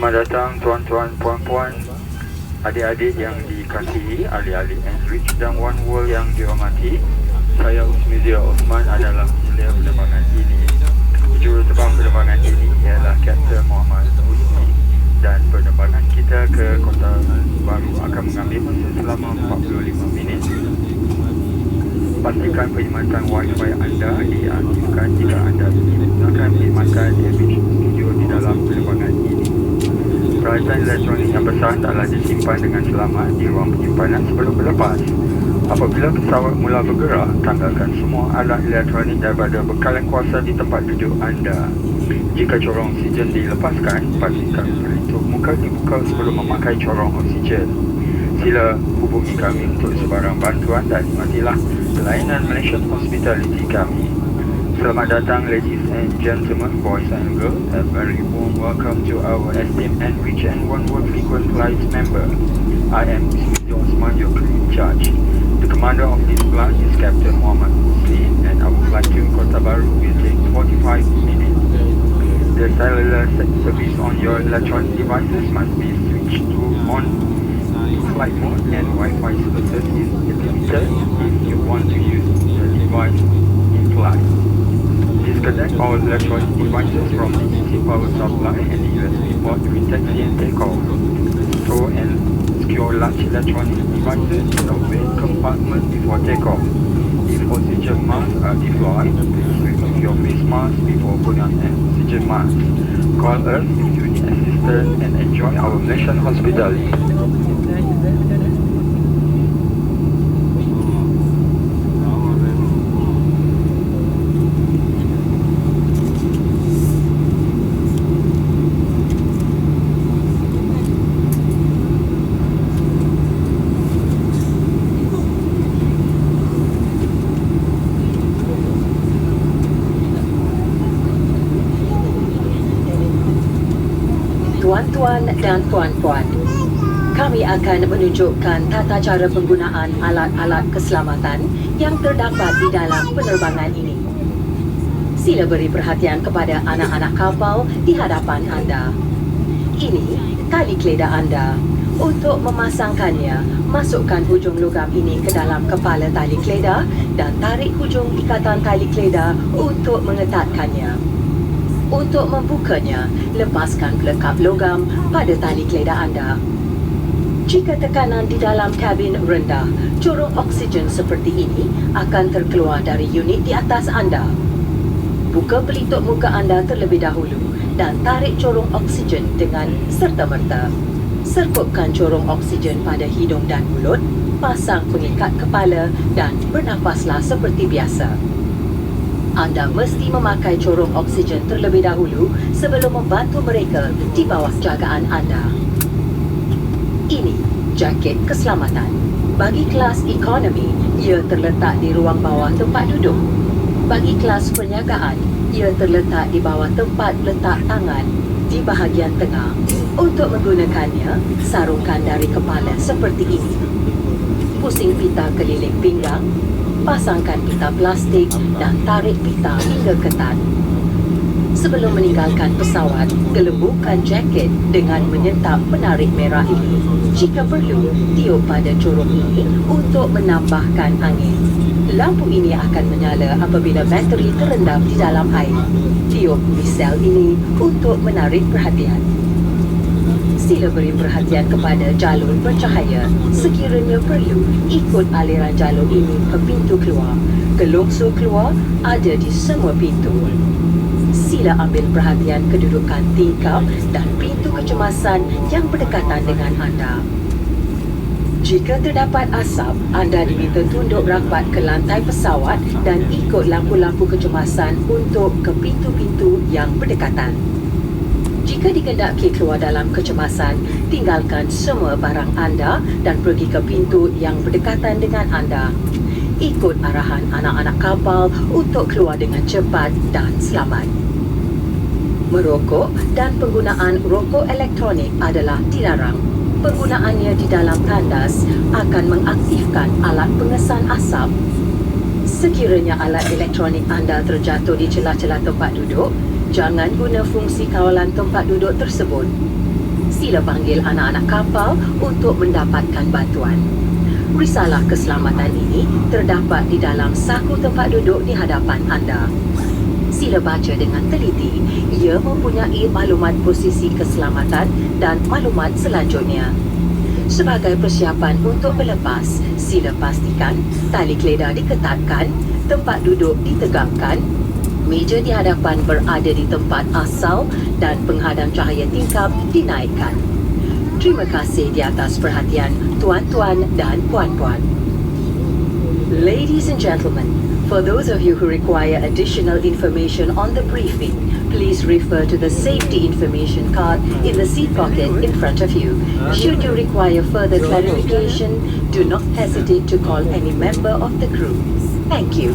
Selamat datang tuan-tuan, puan-puan, adik-adik yang dikasihi, ahli-ahli Enrich dan One World yang dihormati. Saya Ismail adalah penyelia penerbangan ini. Juruterbang penerbangan ini ialah Kapten Muhammad Ismail dan penerbangan kita ke Kota Bharu akan mengambil masa selama 45 minit. Pastikan perkhidmatan Wi-Fi anda diaktifkan jika anda ingin menggunakan perkhidmatan Airlines studio di dalam penerbangan ini. Peralatan elektronik yang besar adalah disimpan dengan selamat di ruang penyimpanan sebelum berlepas. Apabila pesawat mula bergerak, tanggalkan semua alat elektronik daripada bekalan kuasa di tempat duduk anda. Jika corong oksigen dilepaskan, pastikan pelitup muka dibuka sebelum memakai corong oksigen. Sila hubungi kami untuk sebarang bantuan dan nikmatilah pelayanan Malaysian Hospitality kami. Selamat datang ladies and gentlemen, boys and girls. A very warm welcome to our esteemed Enrich and One World frequent flight member. I am Ismail, your crew in charge. The commander of this flight is Captain Muhammad Ismail, and our flight to Kota Bharu will take 45 minutes. The cellular service on your electronic devices must be switched to on flight mode, and Wi-Fi services is limited if you want to use the device in flight. Disconnect all electronic devices from the DC power supply and the USB port during taxi and takeoff. Store and secure large electronic devices in a main compartment before takeoff. If oxygen masks are deployed, please remove your face mask before putting on an oxygen mask. Call us if you need assistance and enjoy our Malaysian hospitality. Tuan-tuan dan puan-puan, kami akan menunjukkan tata cara penggunaan alat-alat keselamatan yang terdapat di dalam penerbangan ini. Sila beri perhatian kepada anak-anak kapal di hadapan anda. Ini tali keledar anda. Untuk memasangkannya, masukkan hujung logam ini ke dalam kepala tali keledar dan tarik hujung ikatan tali keledar untuk mengetatkannya. Untuk membukanya, lepaskan pelekap logam pada tali keledar anda. Jika tekanan di dalam kabin rendah, corong oksigen seperti ini akan terkeluar dari unit di atas anda. Buka pelitup muka anda terlebih dahulu dan tarik corong oksigen dengan serta-merta. Serpupkan corong oksigen pada hidung dan mulut, pasang pengikat kepala dan bernafaslah seperti biasa. Anda mesti memakai corong oksigen terlebih dahulu sebelum membantu mereka di bawah jagaan anda. Ini jaket keselamatan. Bagi kelas ekonomi, ia terletak di ruang bawah tempat duduk. Bagi kelas perniagaan, ia terletak di bawah tempat letak tangan di bahagian tengah. Untuk menggunakannya, sarungkan dari kepala seperti ini. Pusing pita keliling pinggang. Pasangkan pita plastik dan tarik pita hingga ketat. Sebelum meninggalkan pesawat, gelembungkan jaket dengan menyentap penarik merah ini. Jika perlu, tiup pada corong ini untuk menambahkan angin. Lampu ini akan menyala apabila bateri terendam di dalam air. Tiup misel ini untuk menarik perhatian. Sila beri perhatian kepada jalur bercahaya. Sekiranya perlu, ikut aliran jalur ini ke pintu keluar. Gelongso keluar ada di semua pintu. Sila ambil perhatian kedudukan tingkap dan pintu kecemasan yang berdekatan dengan anda. Jika terdapat asap, anda diminta tunduk rapat ke lantai pesawat dan ikut lampu-lampu kecemasan untuk ke pintu-pintu yang berdekatan. Jika dikendaki keluar dalam kecemasan, tinggalkan semua barang anda dan pergi ke pintu yang berdekatan dengan anda. Ikut arahan anak-anak kapal untuk keluar dengan cepat dan selamat. Merokok dan penggunaan rokok elektronik adalah dilarang. Penggunaannya di dalam tandas akan mengaktifkan alat pengesan asap. Sekiranya alat elektronik anda terjatuh di celah-celah tempat duduk, jangan guna fungsi kawalan tempat duduk tersebut. Sila panggil anak-anak kapal untuk mendapatkan bantuan. Risalah keselamatan ini terdapat di dalam saku tempat duduk di hadapan anda. Sila baca dengan teliti. Ia mempunyai maklumat posisi keselamatan dan maklumat selanjutnya. Sebagai persiapan untuk berlepas, sila pastikan tali keledar diketatkan, tempat duduk ditegakkan, meja di hadapan berada di tempat asal dan penghadang cahaya tingkap dinaikkan. Terima kasih di atas perhatian tuan-tuan dan puan-puan. Ladies and gentlemen, for those of you who require additional information on the briefing, please refer to the safety information card in the seat pocket in front of you. Should you require further clarification, do not hesitate to call any member of the crew. Thank you.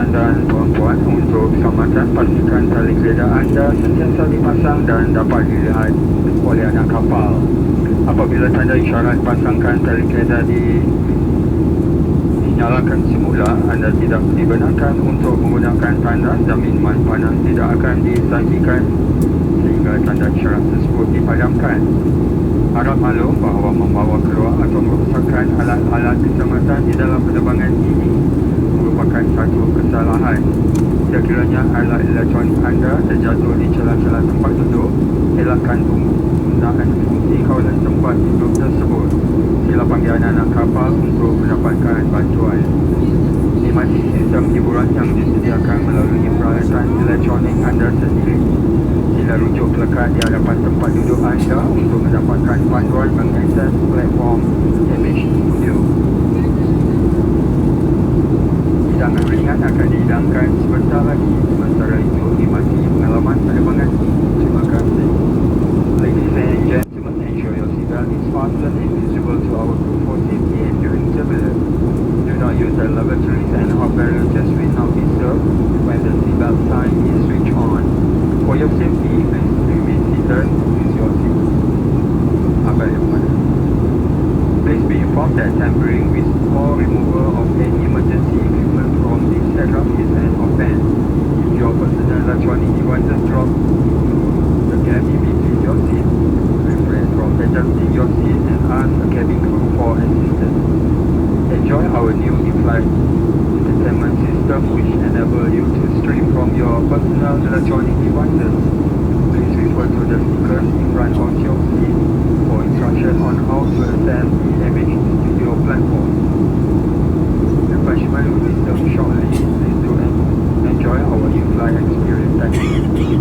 dan puan-puan, untuk keselamatan pastikan tali kereta anda sentiasa dipasang dan dapat dilihat oleh anak kapal. Apabila tanda isyarat pasangkan tali kereta dinyalakan semula, anda tidak dibenarkan untuk menggunakan tanda dan minuman panas tidak akan disajikan sehingga tanda isyarat tersebut dipadamkan. Harap maklum bahawa membawa keluar atau merosakkan alat-alat keselamatan di dalam penerbangan ini merupakan satu kesalahan. Sekiranya alat elektronik anda terjatuh di celah-celah tempat duduk, elakkan penggunaan fungsi kawalan tempat duduk tersebut. Sila panggil anak kapal untuk mendapatkan bantuan. Nikmati sistem hiburan yang disediakan melalui peralatan elektronik anda sendiri. Sila rujuk pelekat di hadapan tempat duduk anda untuk mendapatkan panduan mengakses platform image studio. Hidangan ringan akan dihidangkan sebentar lagi. Sementara itu, nikmati pengalaman penerbangan ini. Terima kasih. Ladies and gentlemen, ensure your seatbelt is fastened and visible to our crew for safety and during turbulence. Do not use the lavatories and hot beverages will not be served when the seatbelt sign is switched on. For your safety, please remain seated with your seat. Please be informed that tampering with or removal of any emergency equipment from this aircraft is an offence. If your personal electronic devices drop the gap in between your seats, refrain from adjusting your seat and ask a cabin crew for assistance. Enjoy our new in-flight entertainment system which enable you to stream from your personal electronic devices. Please refer to the stickers in front of your seat for instruction on how to access the image studio platform. Refreshment will be served shortly. Please do enjoy our in-flight experience. Thank you.